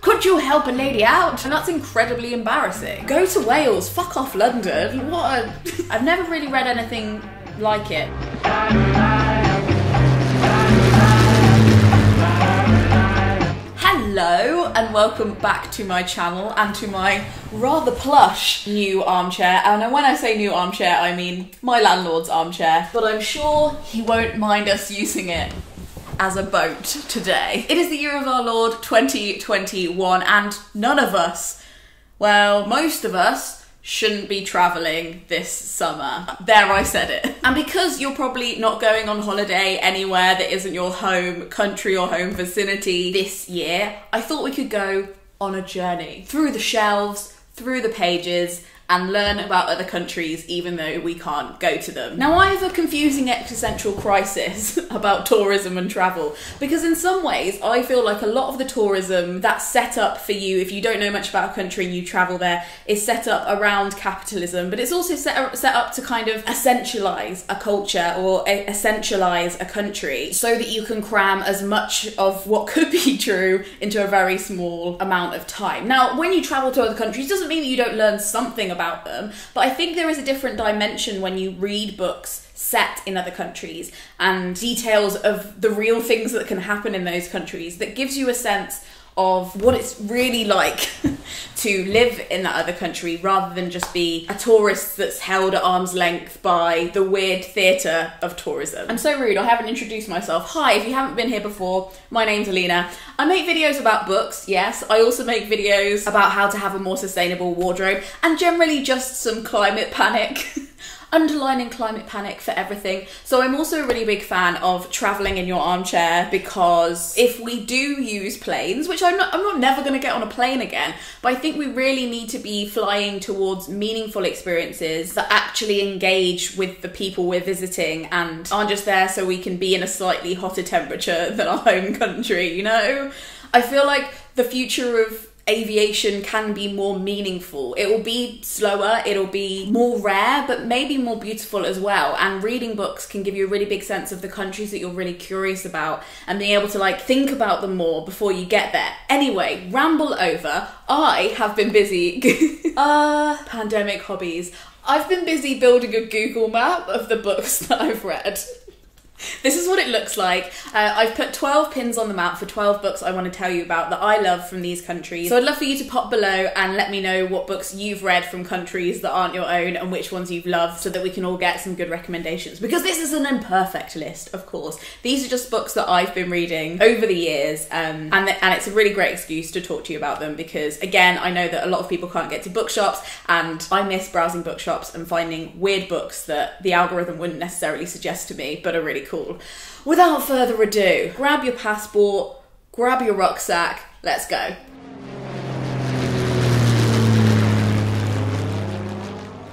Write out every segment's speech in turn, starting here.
Could you help a lady out? And that's incredibly embarrassing. Go to Wales, fuck off London. What a... I've never really read anything like it. Hello and welcome back to my channel and to my rather plush new armchair. And when I say new armchair, I mean my landlord's armchair, but I'm sure he won't mind us using it as a boat today. It is the year of our Lord 2021 and none of us, well, most of us, shouldn't be travelling this summer. There, I said it. And because you're probably not going on holiday anywhere that isn't your home country or home vicinity this year, I thought we could go on a journey through the shelves, through the pages, and learn about other countries even though we can't go to them. Now I have a confusing existential crisis about tourism and travel because in some ways I feel like a lot of the tourism that's set up for you if you don't know much about a country and you travel there is set up around capitalism, but it's also set up to kind of essentialise a culture or essentialise a country so that you can cram as much of what could be true into a very small amount of time. Now when you travel to other countries doesn't mean that you don't learn something about them, but I think there is a different dimension when you read books set in other countries and details of the real things that can happen in those countries that gives you a sense of what it's really like to live in that other country rather than just be a tourist that's held at arm's length by the weird theatre of tourism. I'm so rude, I haven't introduced myself. Hi, if you haven't been here before, my name's Alina. I make videos about books, yes. I also make videos about how to have a more sustainable wardrobe and generally just some climate panic. Underlining climate panic for everything. So I'm also a really big fan of travelling in your armchair because if we do use planes, which I'm not never going to get on a plane again, but I think we really need to be flying towards meaningful experiences that actually engage with the people we're visiting and aren't just there so we can be in a slightly hotter temperature than our home country, you know? I feel like the future of aviation can be more meaningful. It will be slower, it'll be more rare, but maybe more beautiful as well. And reading books can give you a really big sense of the countries that you're really curious about and being able to like think about them more before you get there. Anyway, ramble over. I have been busy. Pandemic hobbies. I've been busy building a Google map of the books that I've read. This is what it looks like. I've put 12 pins on the map for 12 books I want to tell you about that I love from these countries. So I'd love for you to pop below and let me know what books you've read from countries that aren't your own and which ones you've loved so that we can all get some good recommendations. Because this is an imperfect list, of course. These are just books that I've been reading over the years and it's a really great excuse to talk to you about them because, again, I know that a lot of people can't get to bookshops and I miss browsing bookshops and finding weird books that the algorithm wouldn't necessarily suggest to me but are really cool. Without further ado, grab your passport, grab your rucksack, let's go.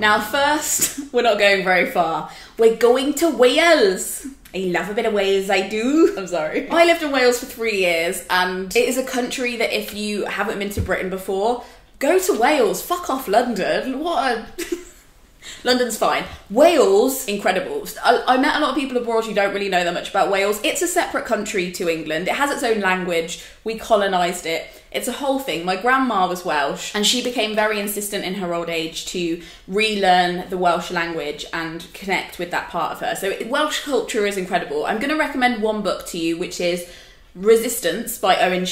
Now first, we're not going very far. We're going to Wales. I love a bit of Wales, I do. I'm sorry. I lived in Wales for 3 years and it is a country that if you haven't been to Britain before, go to Wales, fuck off London. What a... London's fine. Wales, incredible. I met a lot of people abroad who don't really know that much about Wales. It's a separate country to England. It has its own language. We colonised it. It's a whole thing. My grandma was Welsh and she became very insistent in her old age to relearn the Welsh language and connect with that part of her. So Welsh culture is incredible. I'm going to recommend one book to you, which is Resistance by Owen.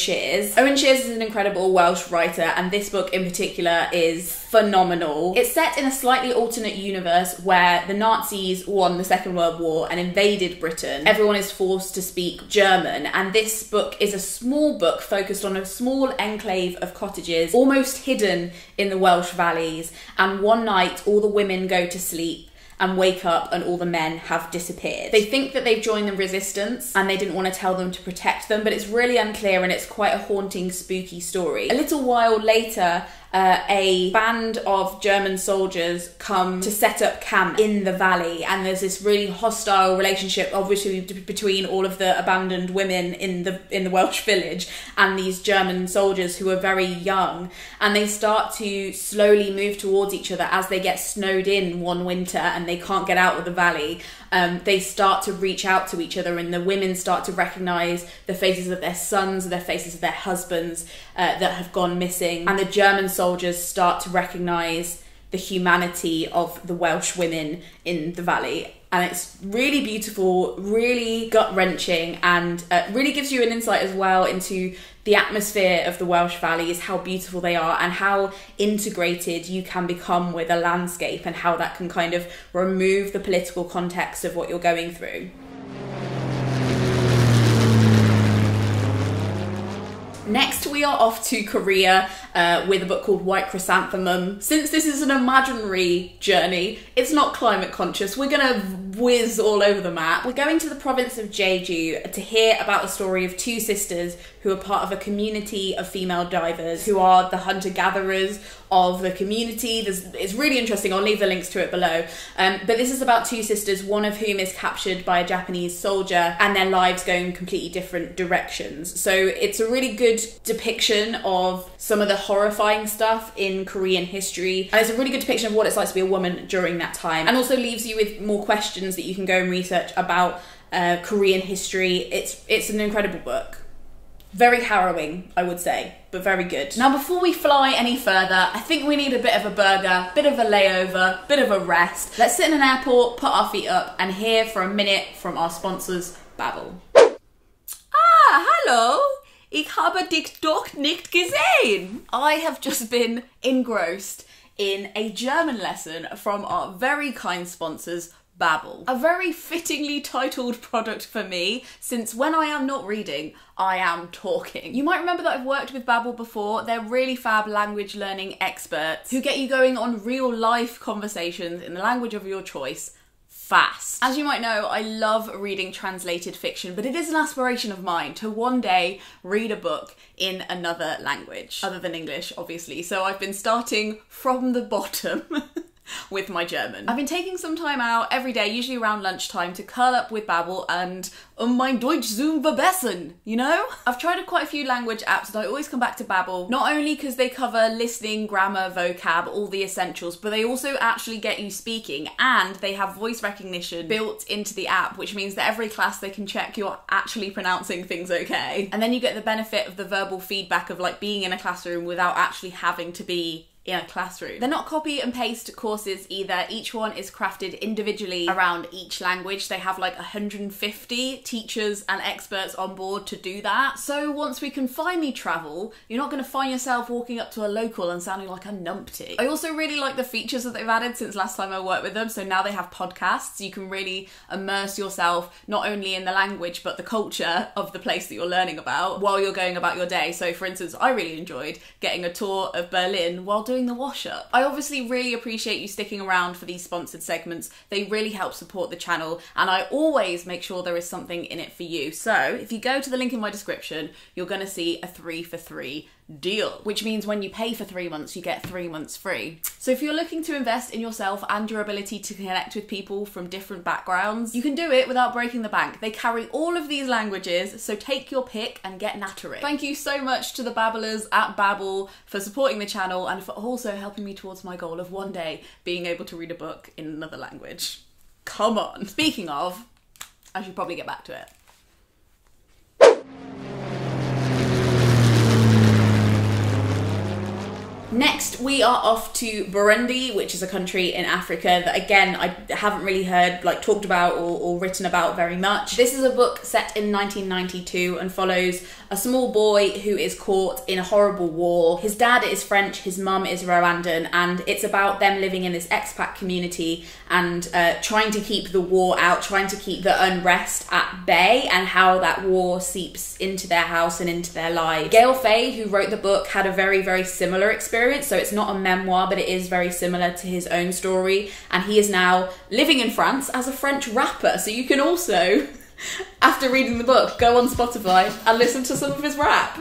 Owen is an incredible Welsh writer and this book in particular is phenomenal. It's set in a slightly alternate universe where the Nazis won the Second World War and invaded Britain. Everyone is forced to speak German and this book is a small book focused on a small enclave of cottages almost hidden in the Welsh valleys, and one night all the women go to sleep and wake up and all the men have disappeared. They think that they've joined the resistance and they didn't want to tell them to protect them, but it's really unclear and it's quite a haunting, spooky story. A little while later, a band of German soldiers come to set up camp in the valley, and there's this really hostile relationship obviously between all of the abandoned women in the Welsh village and these German soldiers who are very young, and they start to slowly move towards each other as they get snowed in one winter and they can't get out of the valley. They start to reach out to each other, and the women start to recognise the faces of their sons, the faces of their husbands that have gone missing, and the German soldiers start to recognise the humanity of the Welsh women in the valley. And it's really beautiful, really gut-wrenching, and really gives you an insight as well into the atmosphere of the Welsh valleys, how beautiful they are, and how integrated you can become with a landscape, and how that can kind of remove the political context of what you're going through. Next, we are off to Korea with a book called White Chrysanthemum. Since this is an imaginary journey, it's not climate conscious, we're gonna whiz all over the map. We're going to the province of Jeju to hear about the story of two sisters who are part of a community of female divers who are the hunter-gatherers of the community. It's really interesting, I'll leave the links to it below. But this is about two sisters, one of whom is captured by a Japanese soldier, and their lives go in completely different directions. So it's a really good depiction of some of the horrifying stuff in Korean history, and it's a really good depiction of what it's like to be a woman during that time, and also leaves you with more questions that you can go and research about Korean history. It's an incredible book. Very harrowing, I would say, but very good. Now, before we fly any further, I think we need a bit of a burger, bit of a layover, bit of a rest. Let's sit in an airport, put our feet up, and hear for a minute from our sponsors, Babbel. Ah, hallo! Ich habe dich doch nicht gesehen! I have just been engrossed in a German lesson from our very kind sponsors, Babbel. A very fittingly titled product for me, since when I am not reading, I am talking. You might remember that I've worked with Babbel before. They're really fab language learning experts who get you going on real life conversations in the language of your choice fast. As you might know, I love reading translated fiction, but it is an aspiration of mine to one day read a book in another language, other than English, obviously. So I've been starting from the bottom with my German. I've been taking some time out every day, usually around lunchtime, to curl up with Babbel and mein Deutsch zum Verbessern, you know? I've tried quite a few language apps, and I always come back to Babbel, not only because they cover listening, grammar, vocab, all the essentials, but they also actually get you speaking, and they have voice recognition built into the app, which means that every class they can check you're actually pronouncing things okay. And then you get the benefit of the verbal feedback of like being in a classroom without actually having to be in a classroom. They're not copy and paste courses either. Each one is crafted individually around each language. They have like 150 teachers and experts on board to do that. So once we can finally travel, you're not going to find yourself walking up to a local and sounding like a numpty. I also really like the features that they've added since last time I worked with them. So now they have podcasts. You can really immerse yourself not only in the language but the culture of the place that you're learning about while you're going about your day. So for instance, I really enjoyed getting a tour of Berlin while doing the wash up. I obviously really appreciate you sticking around for these sponsored segments. They really help support the channel, and I always make sure there is something in it for you. So if you go to the link in my description, you're going to see a 3 for 3 deal, which means when you pay for 3 months, you get 3 months free. So if you're looking to invest in yourself and your ability to connect with people from different backgrounds, you can do it without breaking the bank. They carry all of these languages, so take your pick and get nattering. Thank you so much to the Babbelers at Babbel for supporting the channel and for also helping me towards my goal of one day being able to read a book in another language. Come on. Speaking of, I should probably get back to it. Next, we are off to Burundi, which is a country in Africa that, again, I haven't really heard talked about or written about very much. This is a book set in 1992 and follows a small boy who is caught in a horrible war. His dad is French, his mum is Rwandan, and it's about them living in this expat community and trying to keep the war out, trying to keep the unrest at bay, and how that war seeps into their house and into their lives. Gaël, Faye, who wrote the book, had a very, very similar experience. So it's not a memoir, but it is very similar to his own story. And he is now living in France as a French rapper. So you can also, after reading the book, go on Spotify and listen to some of his rap.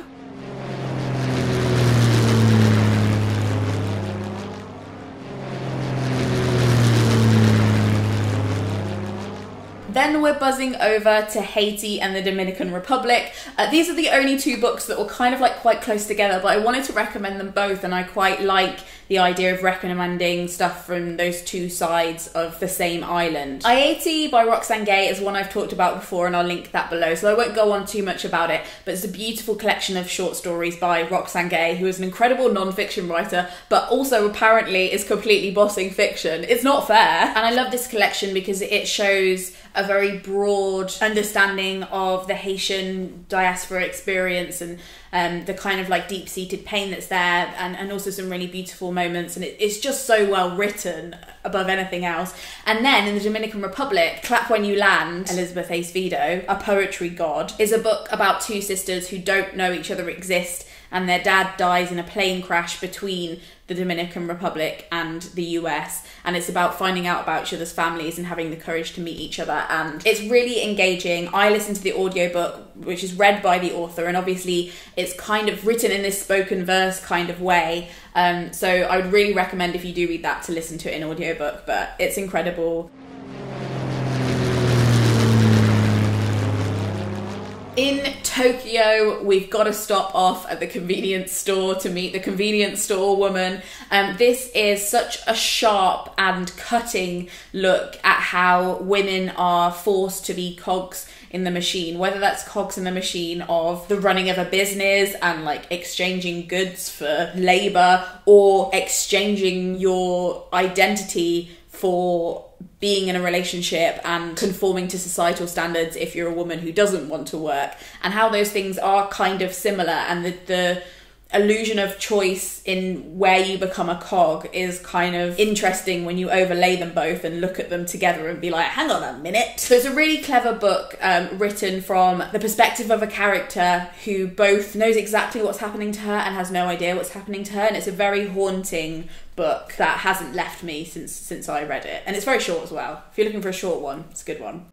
Then we're buzzing over to Haiti and the Dominican Republic. These are the only two books that were kind of like quite close together, but I wanted to recommend them both, and I quite like the idea of recommending stuff from those two sides of the same island. Ayiti by Roxane is one I've talked about before, and I'll link that below, so I won't go on too much about it, but it's a beautiful collection of short stories by Roxane, who is an incredible non-fiction writer, but also apparently is completely bossing fiction. It's not fair. And I love this collection because it shows a very broad understanding of the Haitian diaspora experience and the kind of like deep-seated pain that's there, and also some really beautiful moments, and it's just so well written above anything else. And then in the Dominican Republic, Clap When You Land, Elizabeth Acevedo, A Poetry God, is a book about two sisters who don't know each other exist, and their dad dies in a plane crash between the Dominican Republic and the US, and it's about finding out about each other's families and having the courage to meet each other, and it's really engaging. I listened to the audiobook, which is read by the author, and obviously it's kind of written in this spoken verse kind of way, so I would really recommend, if you do read that, to listen to it in audiobook, but it's incredible. In Tokyo, we've got to stop off at the convenience store to meet the convenience store woman. This is such a sharp and cutting look at how women are forced to be cogs in the machine, whether that's cogs in the machine of the running of a business and like exchanging goods for labour, or exchanging your identity for being in a relationship and conforming to societal standards if you're a woman who doesn't want to work, and how those things are kind of similar, and the illusion of choice in where you become a cog is kind of interesting when you overlay them both and look at them together and be like, hang on a minute. So it's a really clever book, written from the perspective of a character who both knows exactly what's happening to her and has no idea what's happening to her, and it's a very haunting book that hasn't left me since I read it, and it's very short as well. If you're looking for a short one, it's a good one.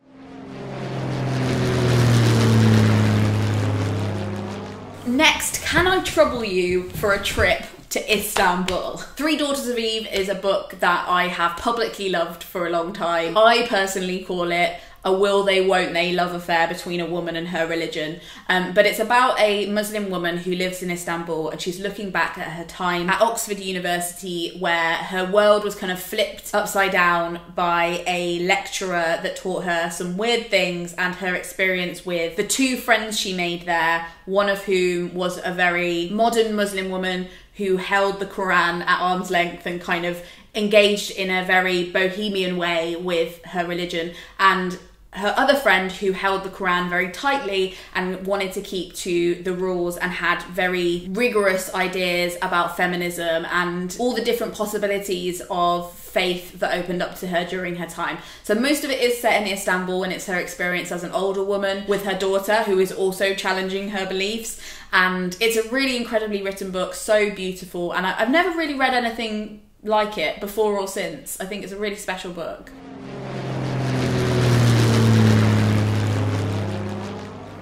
Next, can I trouble you for a trip to Istanbul? Three Daughters of Eve is a book that I have publicly loved for a long time. I personally call it a will they won't they love affair between a woman and her religion, but it's about a Muslim woman who lives in Istanbul, and she's looking back at her time at Oxford University, where her world was kind of flipped upside down by a lecturer that taught her some weird things, and her experience with the two friends she made there, one of whom was a very modern Muslim woman who held the Quran at arm's length and kind of engaged in a very bohemian way with her religion, and her other friend who held the Quran very tightly and wanted to keep to the rules and had very rigorous ideas about feminism and all the different possibilities of faith that opened up to her during her time. So most of it is set in Istanbul, and it's her experience as an older woman with her daughter who is also challenging her beliefs, and it's a really incredibly written book, so beautiful, and I've never really read anything like it before or since. I think it's a really special book.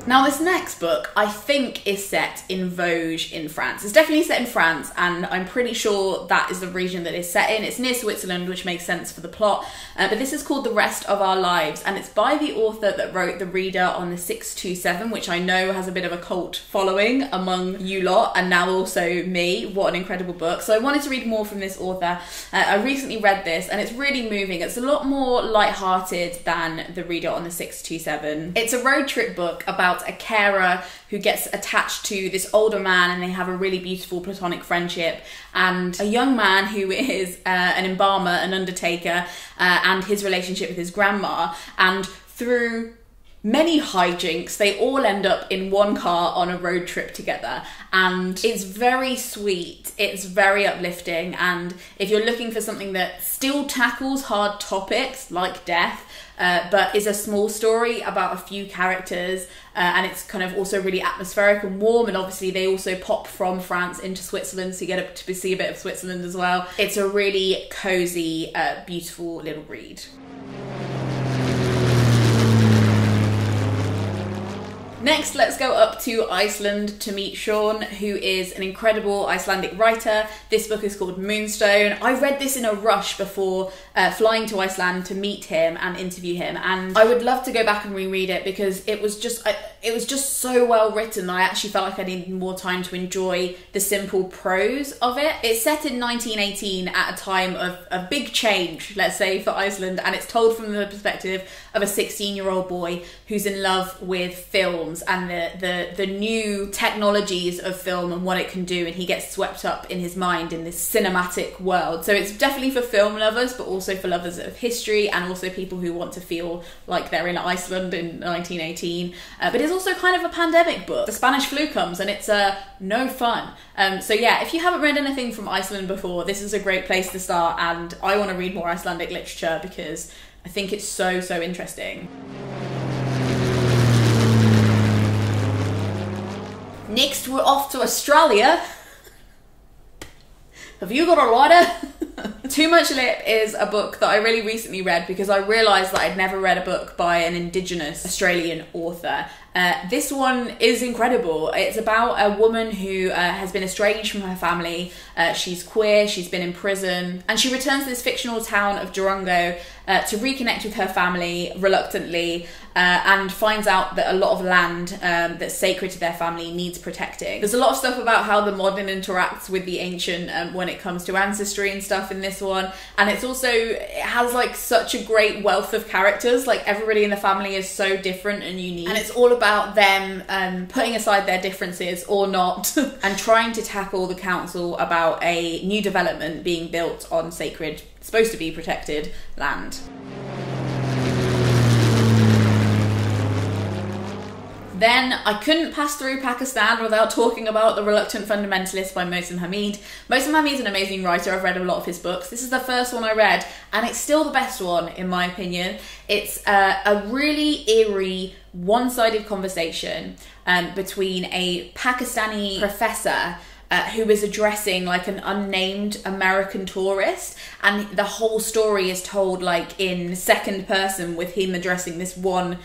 Now this next book I think is set in Vosges in France. It's definitely set in France, and I'm pretty sure that is the region that it's set in. It's near Switzerland, which makes sense for the plot, but this is called The Rest of Our Lives, and it's by the author that wrote The Reader on the 627, which I know has a bit of a cult following among you lot, and now also me. What an incredible book. So I wanted to read more from this author. I recently read this, and it's really moving. It's a lot more light-hearted than The Reader on the 627. It's a road trip book about a carer who gets attached to this older man, and they have a really beautiful platonic friendship, and a young man who is an embalmer, an undertaker, and his relationship with his grandma, and through many hijinks they all end up in one car on a road trip together, and it's very sweet, it's very uplifting, and if you're looking for something that still tackles hard topics like death, but is a small story about a few characters, and it's kind of also really atmospheric and warm, and obviously they also pop from France into Switzerland, so you get to see a bit of Switzerland as well. It's a really cozy, beautiful little read. Next, let's go up to Iceland to meet Sjon, who is an incredible Icelandic writer. This book is called Moonstone. I read this in a rush before flying to Iceland to meet him and interview him, and I would love to go back and reread it because it was just so well written. I actually felt like I needed more time to enjoy the simple prose of it. It's set in 1918 at a time of a big change, let's say, for Iceland, and it's told from the perspective of a 16-year-old boy who's in love with films and the new technologies of film and what it can do, and he gets swept up in his mind in this cinematic world. So it's definitely for film lovers, but also for lovers of history and also people who want to feel like they're in Iceland in 1918. But it's also kind of a pandemic book. The Spanish flu comes and it's no fun. So yeah, if you haven't read anything from Iceland before, this is a great place to start, and I want to read more Icelandic literature because I think it's so interesting. Next, we're off to Australia. Have you got a lighter? Too Much Lip is a book that I really recently read because I realised that I'd never read a book by an Indigenous Australian author. This one is incredible. It's about a woman who has been estranged from her family. She's queer, she's been in prison, and she returns to this fictional town of Durango to reconnect with her family reluctantly, and finds out that a lot of land that's sacred to their family needs protecting. There's a lot of stuff about how the modern interacts with the ancient when it comes to ancestry and stuff in this one, and it has like such a great wealth of characters. Like everybody in the family is so different and unique, and it's all about them putting aside their differences or not and trying to tackle the council about a new development being built on sacred, supposed to be protected land. Then I couldn't pass through Pakistan without talking about The Reluctant Fundamentalist by Mohsin Hamid. Mohsin Hamid is an amazing writer. I've read a lot of his books. This is the first one I read, and it's still the best one, in my opinion. It's a really eerie, one-sided conversation between a Pakistani professor who is addressing like an unnamed American tourist, and the whole story is told like in second person with him addressing this one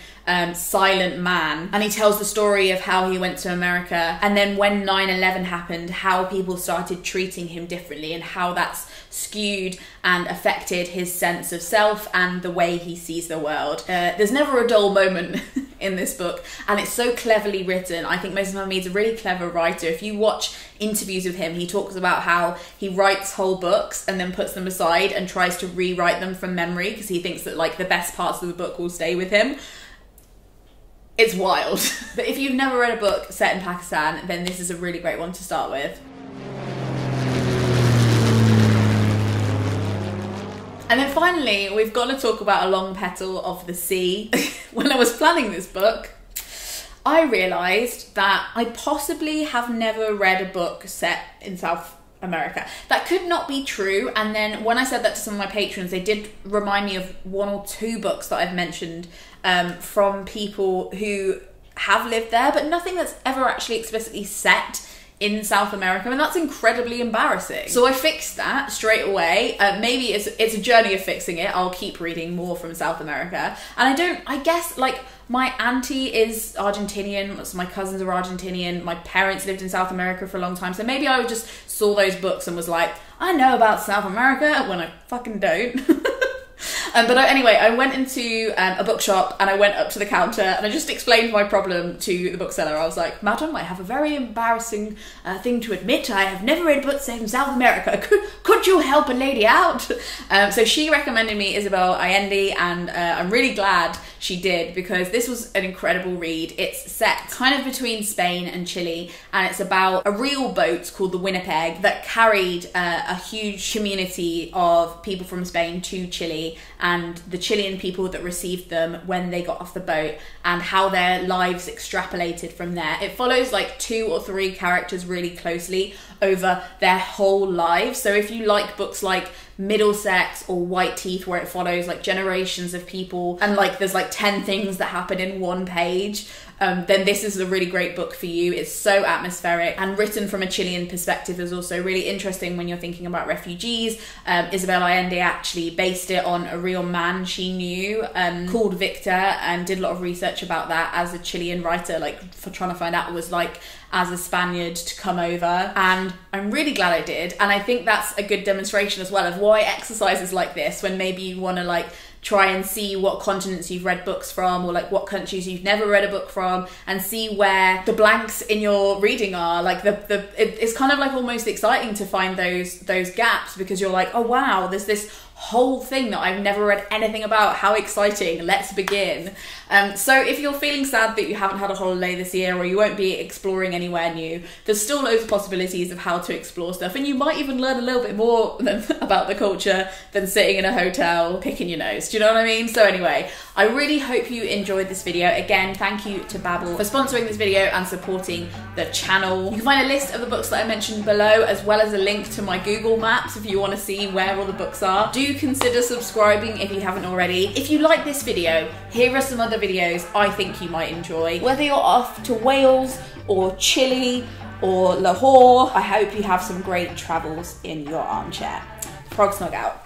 silent man, and he tells the story of how he went to America, and then when 9/11 happened, how people started treating him differently and how that's skewed and affected his sense of self and the way he sees the world. There's never a dull moment in this book, and it's so cleverly written. I think Mohsin Hamid's a really clever writer. If you watch interviews with him, he talks about how he writes whole books and then puts them aside and tries to rewrite them from memory because he thinks that like the best parts of the book will stay with him. It's wild. But if you've never read a book set in Pakistan, then this is a really great one to start with. And then finally, we've got to talk about Along Petal of the Sea. When I was planning this book, I realised that I possibly have never read a book set in South America. That could not be true, and then when I said that to some of my patrons, they did remind me of one or two books that I've mentioned from people who have lived there, but nothing that's ever actually explicitly set in South America, and that's incredibly embarrassing. So I fixed that straight away. Maybe it's a journey of fixing it. I'll keep reading more from South America. And I guess like my auntie is Argentinian, so my cousins are Argentinian, my parents lived in South America for a long time, so maybe I just saw those books and was like, I know about South America when I fucking don't. Anyway, I went into a bookshop and I went up to the counter and I just explained my problem to the bookseller. I was like, Madam, I have a very embarrassing thing to admit. I have never read a book set in South America. Could you help a lady out? So she recommended me Isabel Allende, and I'm really glad she did because this was an incredible read. It's set kind of between Spain and Chile, and it's about a real boat called the Winnipeg that carried a huge community of people from Spain to Chile, and the Chilean people that received them when they got off the boat, and how their lives extrapolated from there. It follows like 2 or 3 characters really closely over their whole lives. So if you like books like Middlesex or White Teeth, where it follows like generations of people and like there's like 10 things that happen in one page, then this is a really great book for you. It's so atmospheric and written from a Chilean perspective is also really interesting when you're thinking about refugees. Isabel Allende actually based it on a real man she knew called Victor, and did a lot of research about that as a Chilean writer, like for trying to find out what it was like as a Spaniard to come over. And I'm really glad I did, and I think that's a good demonstration as well of why exercises like this, when maybe you want to like try and see what continents you've read books from, or like what countries you've never read a book from, and see where the blanks in your reading are. Like it's kind of like almost exciting to find those gaps, because you're like, oh wow, there's this whole thing that I've never read anything about. How exciting, let's begin. So if you're feeling sad that you haven't had a holiday this year, or you won't be exploring anywhere new, there's still loads of possibilities of how to explore stuff, and you might even learn a little bit more about the culture than sitting in a hotel picking your nose. Do you know what I mean? So anyway, I really hope you enjoyed this video. Again, thank you to Babbel for sponsoring this video and supporting the channel. You can find a list of the books that I mentioned below, as well as a link to my Google Maps if you want to see where all the books are. Do consider subscribing if you haven't already. If you like this video, here are some other videos I think you might enjoy. Whether you're off to Wales or Chile or Lahore, I hope you have some great travels in your armchair. Frog snug out.